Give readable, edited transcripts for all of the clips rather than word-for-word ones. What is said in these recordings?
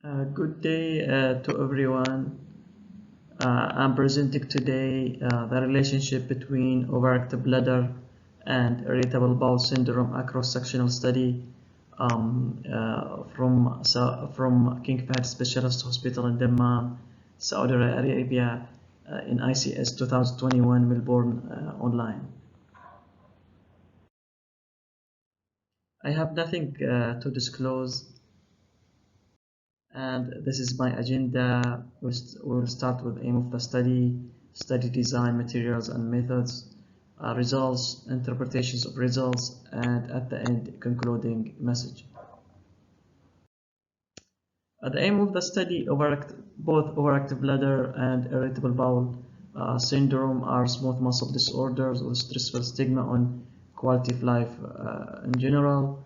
Good day to everyone. I'm presenting today the relationship between overactive bladder and irritable bowel syndrome, a cross-sectional study from King Fahd Specialist Hospital in Dammam, Saudi Arabia, in ICS 2021 Melbourne online. I have nothing to disclose. And this is my agenda. We'll start with aim of the study design, materials and methods, results, interpretations of results, and at the end, concluding message. The aim of the study, both overactive bladder and irritable bowel syndrome are smooth muscle disorders with stressful stigma on quality of life in general.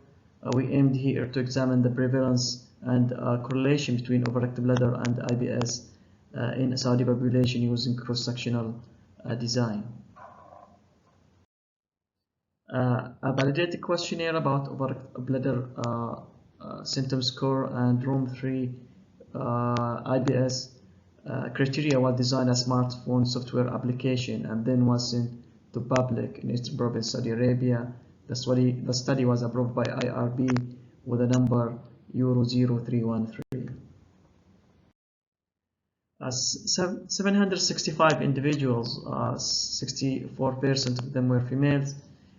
We aimed here to examine the prevalence and correlation between overactive bladder and IBS in a Saudi population using cross-sectional design. A validated questionnaire about overactive bladder symptom score and room 3 IBS criteria was designed as smartphone software application and then was sent to public in Eastern Province, Saudi Arabia. The study was approved by IRB with a number Euro 0313. 765 individuals, 64% of them were females,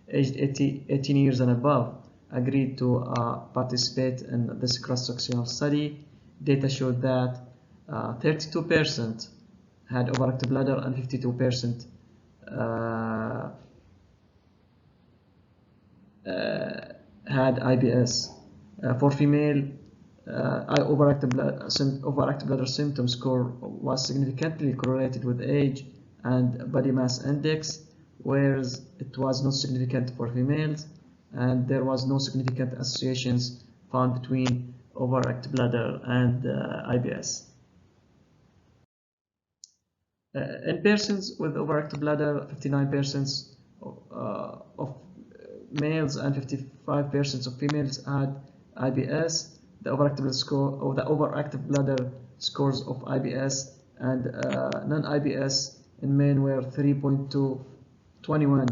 aged 18 years and above, agreed to participate in this cross-sectional study. Data showed that 32% had overactive bladder and 52% had IBS. For female, overactive bladder symptom score was significantly correlated with age and body mass index, whereas it was not significant for females, and there was no significant associations found between overactive bladder and IBS. In persons with overactive bladder, 59% of males and 55% of females had IBS. The overactive bladder scores of IBS and non-IBS in men were 3.21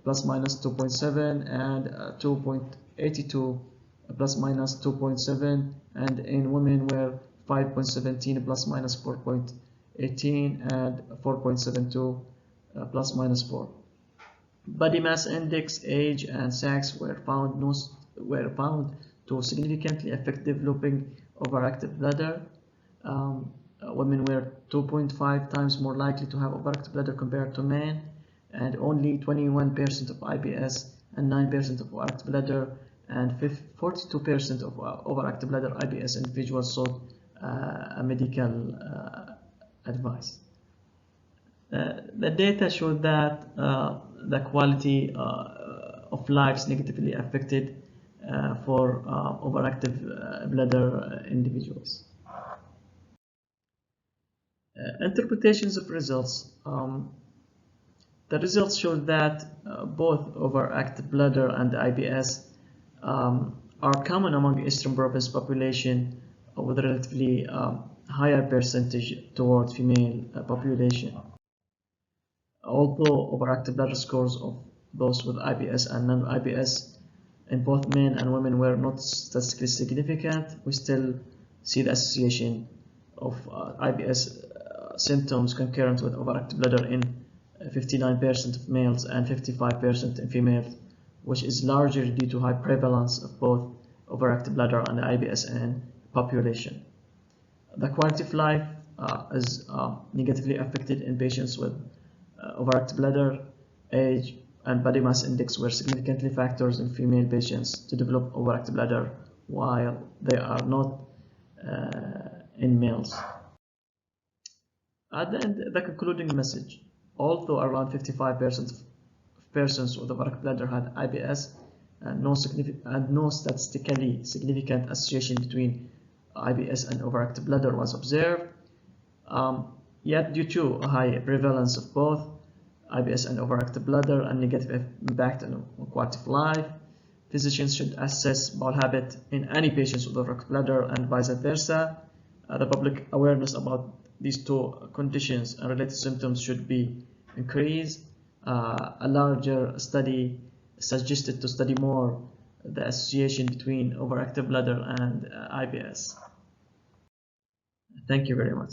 plus minus 2.7 and 2.82 plus minus 2.7, and in women were 5.17 plus minus 4.18 and 4.72 plus minus 4. Body mass index, age, and sex were found to significantly affect developing overactive bladder. Women were 2.5 times more likely to have overactive bladder compared to men, and only 21% of IBS and 9% of overactive bladder and 42% of overactive bladder IBS individuals sought a medical advice. The data showed that the quality of life is negatively affected for overactive bladder individuals. Interpretations of results. The results showed that both overactive bladder and IBS are common among Eastern Province population with a relatively higher percentage towards female population. Although overactive bladder scores of those with IBS and non-IBS in both men and women were not statistically significant, we still see the association of IBS symptoms concurrent with overactive bladder in 59% of males and 55% in females, which is largely due to high prevalence of both overactive bladder and IBS in population. The quality of life is negatively affected in patients with overactive bladder. Age and body mass index were significantly factors in female patients to develop overactive bladder, while they are not in males. At the end, the concluding message: although around 55% of persons with overactive bladder had IBS and no statistically significant association between IBS and overactive bladder was observed, yet due to a high prevalence of both IBS and overactive bladder and negative impact on quality of life, physicians should assess bowel habit in any patients with overactive bladder and vice versa. the public awareness about these two conditions and related symptoms should be increased. A larger study suggested to study more the association between overactive bladder and IBS. Thank you very much.